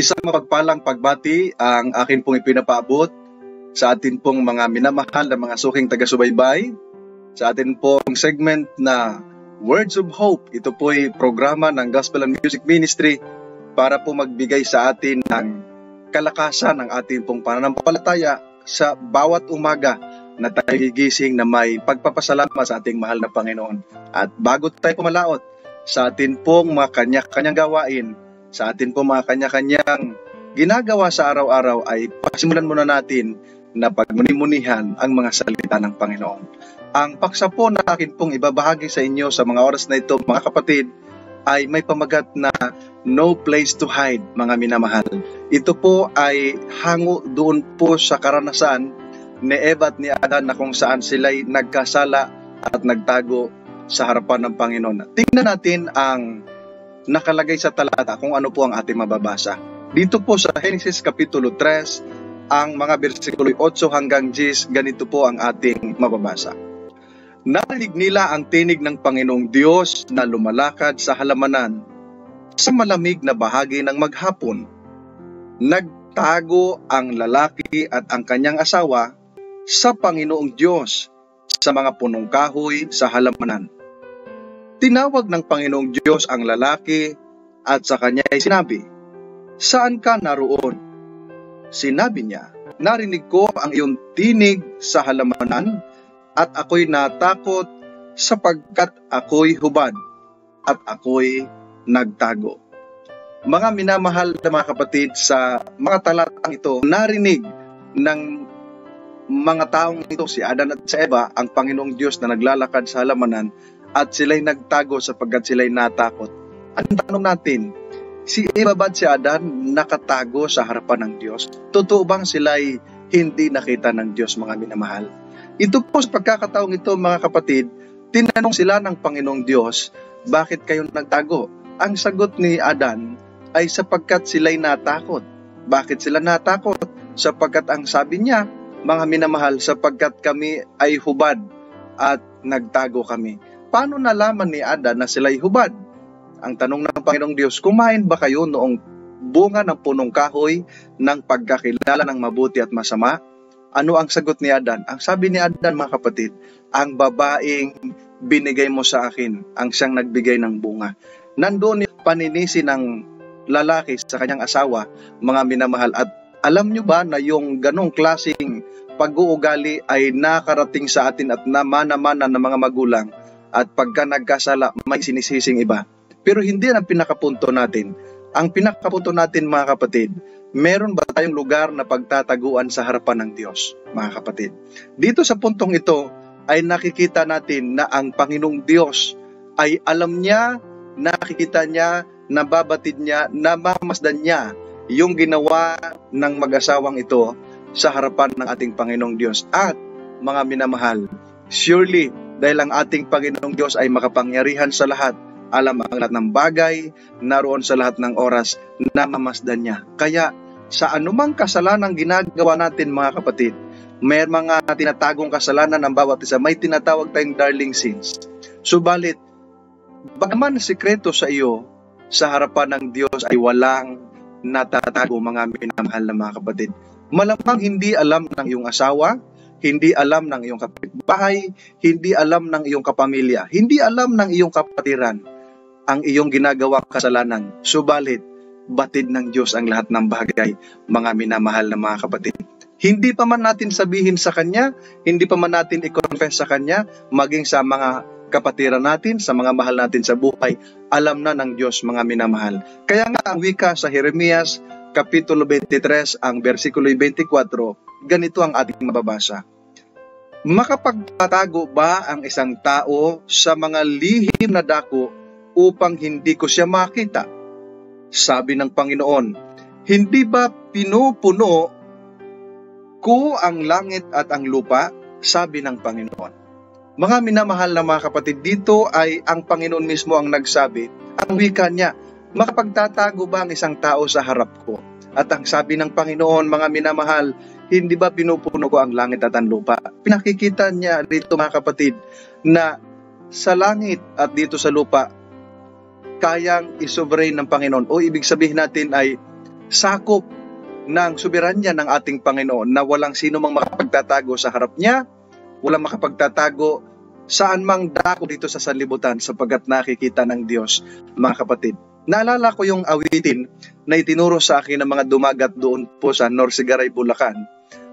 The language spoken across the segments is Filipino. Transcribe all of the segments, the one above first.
Isang mapagpalang pagbati ang akin pong ipinapaabot sa atin pong mga minamahal na mga suking taga-subaybay, sa atin pong segment na Words of Hope. Ito po'y programa ng Gospel and Music Ministry para po magbigay sa atin ng kalakasan ng ating pong pananampalataya sa bawat umaga na tayo gigising na may pagpapasalamat sa ating mahal na Panginoon. At bago tayo pumalaot sa atin pong mga kanya-kanyang gawain, sa atin pong mga kanya-kanyang ginagawa sa araw-araw, ay pasimulan muna natin na pagmuni-munihan ang mga salita ng Panginoon. Ang paksa po na akin pong ibabahagi sa inyo sa mga oras na ito, mga kapatid, ay may pamagat na No Place to Hide, mga minamahal. Ito po ay hango doon po sa karanasan ni Eva at ni Adan na kung saan sila'y nagkasala at nagtago sa harapan ng Panginoon. Tingnan natin ang nakalagay sa talata kung ano po ang ating mababasa. Dito po sa Genesis Kapitulo 3, ang mga bersikulo 8 hanggang 10, ganito po ang ating mababasa. Narinig nila ang tinig ng Panginoong Diyos na lumalakad sa halamanan sa malamig na bahagi ng maghapon. Nagtago ang lalaki at ang kanyang asawa sa Panginoong Diyos sa mga punong kahoy sa halamanan. Tinawag ng Panginoong Diyos ang lalaki at sa kanya ay sinabi, "Saan ka naroon?" Sinabi niya, "Narinig ko ang iyong tinig sa halamanan at ako'y natakot sapagkat ako'y hubad at ako'y nagtago." Mga minamahal na mga kapatid, sa mga talatang ito, narinig ng mga taong ito, si Adan at si Eva, ang Panginoong Diyos na naglalakad sa halamanan at sila'y nagtago sapagkat sila'y natakot. Ang tanong natin, si Eva ba at si Adan nakatago sa harapan ng Diyos? Totoo bang sila'y hindi nakita ng Diyos, mga minamahal? Ito po sa pagkakataong ito, mga kapatid, tinanong sila ng Panginoong Diyos, bakit kayo nagtago? Ang sagot ni Adan ay sapagkat sila'y natakot. Bakit sila natakot? Sapagkat ang sabi niya, mga minamahal, sapagkat kami ay hubad at nagtago kami. Paano nalaman ni Adan na sila'y hubad? Ang tanong ng Panginoong Diyos, kumain ba kayo noong bunga ng punong kahoy ng pagkakilala ng mabuti at masama? Ano ang sagot ni Adan? Ang sabi ni Adan, mga kapatid, ang babaeng binigay mo sa akin, ang siyang nagbigay ng bunga. Nandoon yung paninisi ng lalaki sa kanyang asawa, mga minamahal. At alam nyo ba na yung ganong klaseng pag-uugali ay nakarating sa atin at namana-mana ng mga magulang, at pagka nagkasala, may sinisising iba. Pero hindi yan ang pinakapunto natin. Ang pinakapunto natin, mga kapatid, meron ba tayong lugar na pagtataguan sa harapan ng Diyos, mga kapatid? Dito sa puntong ito ay nakikita natin na ang Panginoong Diyos ay alam niya, nakikita niya, nababatid niya, namamasdan niya yung ginawa ng mag-asawang ito sa harapan ng ating Panginoong Diyos. At mga minamahal, surely dahil ang ating Panginoong Diyos ay makapangyarihan sa lahat, alam ang lahat ng bagay, naroon sa lahat ng oras, namamasdan niya. Kaya sa anumang kasalanang ginagawa natin, mga kapatid, may mga tinatagong kasalanan ng bawat isa, may tinatawag tayong darling sins. Subalit, bagaman sikreto sa iyo, sa harapan ng Diyos ay walang natatago, mga minamahal na mga kapatid. Malamang hindi alam ng iyong asawa, hindi alam ng iyong kapitbahay, hindi alam ng iyong kapamilya, hindi alam ng iyong kapatiran ang iyong ginagawang kasalanan. Subalit, batid ng Diyos ang lahat ng bagay, mga minamahal na mga kapatid. Hindi pa man natin sabihin sa Kanya, hindi pa man natin i-confess sa Kanya, maging sa mga kapatiran natin, sa mga mahal natin sa buhay, alam na ng Diyos, mga minamahal. Kaya nga ang wika sa Jeremias, Kapitulo 23, ang versikulo 24, ganito ang ating mababasa. Makapagtatago ba ang isang tao sa mga lihim na dako upang hindi ko siya makita? Sabi ng Panginoon, hindi ba pinupuno ko ang langit at ang lupa? Sabi ng Panginoon. Mga minamahal na mga kapatid, dito ay ang Panginoon mismo ang nagsabi. Ang wika niya, makapagtatago ba ang isang tao sa harap ko? At ang sabi ng Panginoon, mga minamahal, hindi ba pinupuno ko ang langit at ang lupa? Pinakikita niya dito, mga kapatid, na sa langit at dito sa lupa, kayang isobrain ng Panginoon. O ibig sabihin natin ay sakop ng soberanya ng ating Panginoon na walang sino mang makapagtatago sa harap niya, walang makapagtatago saan mang dako dito sa sanlibutan sapagkat nakikita ng Diyos, mga kapatid. Naalala ko yung awitin na itinuro sa akin ng mga dumagat doon po sa Norsigaray, Bulacan.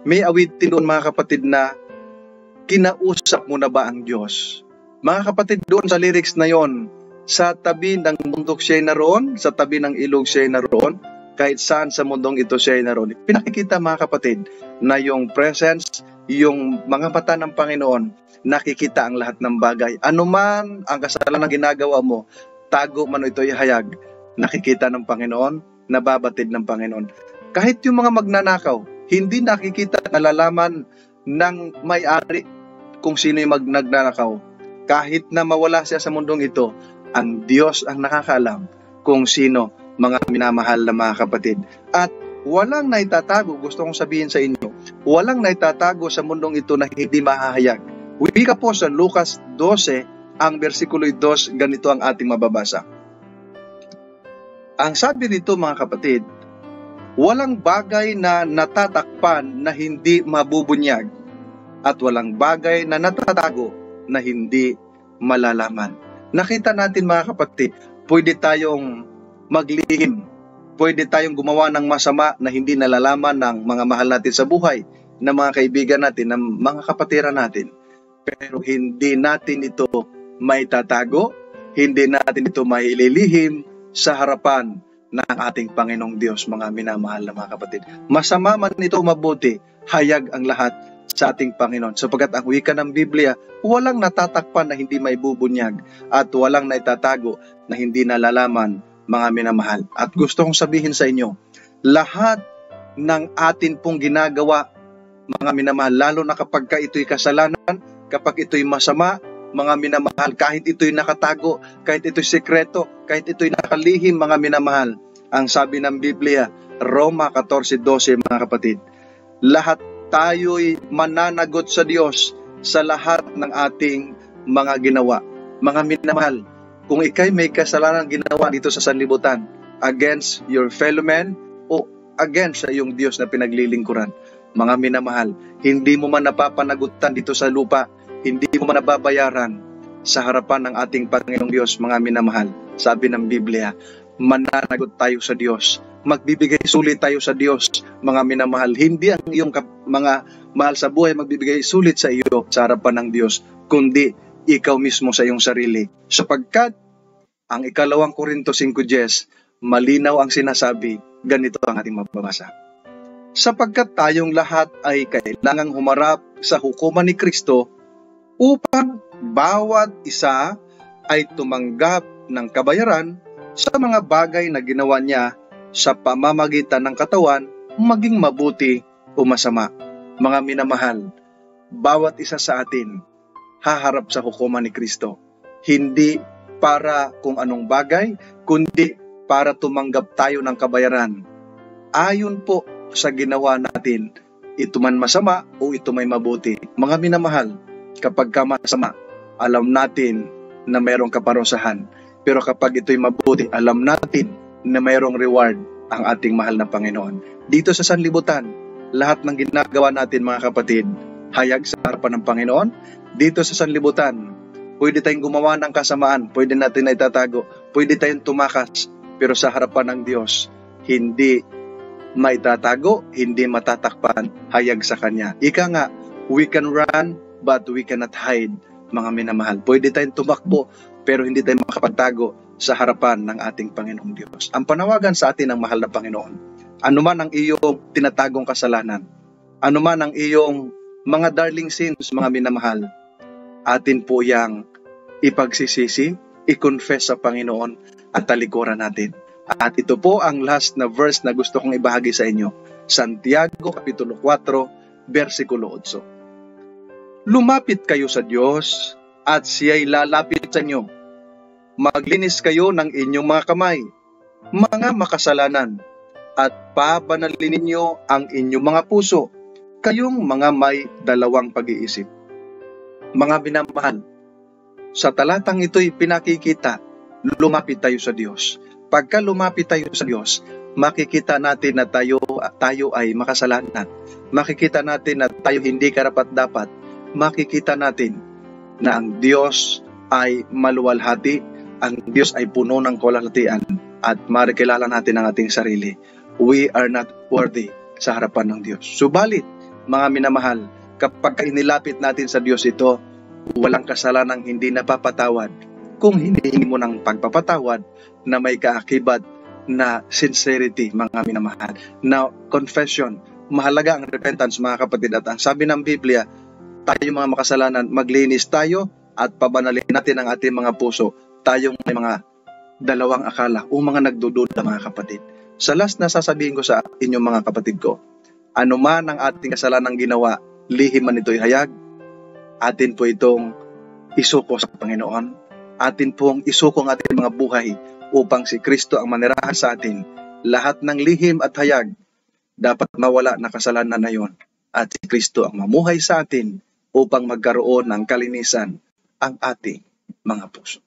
May awitin doon, mga kapatid, na kinausap mo na ba ang Diyos? Mga kapatid, doon sa lyrics na yon, sa tabi ng bundok siya'y naroon, sa tabi ng ilog siya'y naroon, kahit saan sa mundong ito siya'y naroon. Pinakikita, mga kapatid, na yung presence, yung mga mata ng Panginoon, nakikita ang lahat ng bagay. Ano man ang kasalanan na ginagawa mo, tago man ito'y hayag, nakikita ng Panginoon, nababatid ng Panginoon. Kahit yung mga magnanakaw, hindi nakikita, nalalaman ng may-ari kung sino yung nagnanakaw. Kahit na mawala siya sa mundong ito, ang Diyos ang nakakaalam kung sino, mga minamahal na mga kapatid. At walang naitatago, gusto kong sabihin sa inyo, walang naitatago sa mundong ito na hindi mahahayag. Wika po sa Lucas 12, ang versikulo 2, ganito ang ating mababasa. Ang sabi dito, mga kapatid, walang bagay na natatakpan na hindi mabubunyag at walang bagay na natatago na hindi malalaman. Nakita natin, mga kapatid, pwede tayong maglihim, pwede tayong gumawa ng masama na hindi nalalaman ng mga mahal natin sa buhay, ng mga kaibigan natin, ng mga kapatiran natin. Pero hindi natin ito maitatago, hindi natin ito maililihim sa harapan ng ating Panginoong Diyos, mga minamahal na mga kapatid. Masama man ito mabuti, hayag ang lahat sa ating Panginoon. Sapagkat ang wika ng Biblia, walang natatakpan na hindi maibubunyag at walang naitatago na hindi nalalaman, mga minamahal. At gusto kong sabihin sa inyo, lahat ng atin pong ginagawa, mga minamahal, lalo na kapag ito'y kasalanan, kapag ito'y masama, mga minamahal, kahit ito'y nakatago, kahit ito'y sekreto, kahit ito'y nakalihim, mga minamahal, ang sabi ng Biblia, Roma 14:12, mga kapatid, lahat tayo'y mananagot sa Diyos sa lahat ng ating mga ginawa. Mga minamahal, kung ikay may kasalanan ginawa dito sa sanlibutan against your fellow man o against sa iyong Diyos na pinaglilingkuran, mga minamahal, hindi mo man napapanagutan dito sa lupa, hindi mo man nababayaran sa harapan ng ating Panginoong Diyos, mga minamahal. Sabi ng Biblia, mananagot tayo sa Diyos, magbibigay sulit tayo sa Diyos, mga minamahal. Hindi ang iyong mga mahal sa buhay magbibigay sulit sa iyo sa harapan ng Diyos, kundi ikaw mismo sa iyong sarili. Sapagkat ang 2 Korinto 5:10, malinaw ang sinasabi, ganito ang ating mababasa. Sapagkat tayong lahat ay kailangang humarap sa hukuman ni Kristo upang bawat isa ay tumanggap ng kabayaran sa mga bagay na ginawa niya sa pamamagitan ng katawan, maging mabuti o masama. Mga minamahal, bawat isa sa atin haharap sa hukuman ni Kristo. Hindi para kung anong bagay, kundi para tumanggap tayo ng kabayaran. Ayon po sa ginawa natin, ito man masama o ito may mabuti. Mga minamahal, kapag ka masama, alam natin na mayroong kaparusahan. Pero kapag ito'y mabuti, alam natin na mayroong reward ang ating mahal na Panginoon. Dito sa sanlibutan, lahat ng ginagawa natin, mga kapatid, hayag sa harapan ng Panginoon. Dito sa sanlibutan, pwede tayong gumawa ng kasamaan, pwede natin na itatago, pwede tayong tumakas, pero sa harapan ng Diyos, hindi maitatago, hindi matatakpan, hayag sa Kanya. Ika nga, we can run, but we cannot hide, mga minamahal. Pwede tayong tumakbo, pero hindi tayo makapagtago sa harapan ng ating Panginoong Diyos. Ang panawagan sa atin ng mahal na Panginoon, anuman ang iyong tinatagong kasalanan, anuman ang iyong mga darling sins, mga minamahal, atin po yang ipagsisisi, i-confess sa Panginoon at talikuran natin. At ito po ang last na verse na gusto kong ibahagi sa inyo. Santiago Kapitulo 4, versikulo 8. Lumapit kayo sa Diyos at siya'y lalapit sa inyo. Maglinis kayo ng inyong mga kamay, mga makasalanan, at pabanalin ninyo ang inyong mga puso, kayong mga may dalawang pag-iisip. Mga minamahal, sa talatang ito'y pinakikita, lumapit tayo sa Diyos. Pagka lumapit tayo sa Diyos, makikita natin na tayo ay makasalanan. Makikita natin na tayo hindi karapat-dapat. Makikita natin na ang Diyos ay maluwalhati, ang Diyos ay puno ng kaluwalhatian, at marikilala natin ang ating sarili. We are not worthy sa harapan ng Diyos. Subalit, mga minamahal, kapag inilapit natin sa Diyos ito, walang kasalanang hindi napapatawad kung hinihingi mo ng pagpapatawad na may kaakibat na sincerity, mga minamahal, na confession. Mahalaga ang repentance, mga kapatid, at ang sabi ng Biblia, tayo mga makasalanan, maglinis tayo at pabanalin natin ang ating mga puso. Tayong may mga dalawang akala o mga nagdududa, mga kapatid. Sa last na sasabihin ko sa inyong mga kapatid ko, ano man ang ating kasalanang ginawa, lihim man ito'y hayag, atin po itong isuko sa Panginoon. Atin pong isuko ang ating mga buhay upang si Kristo ang manirahan sa atin. Lahat ng lihim at hayag dapat mawala na kasalanan na yon, at si Kristo ang mamuhay sa atin upang magkaroon ng kalinisan ang ating mga puso.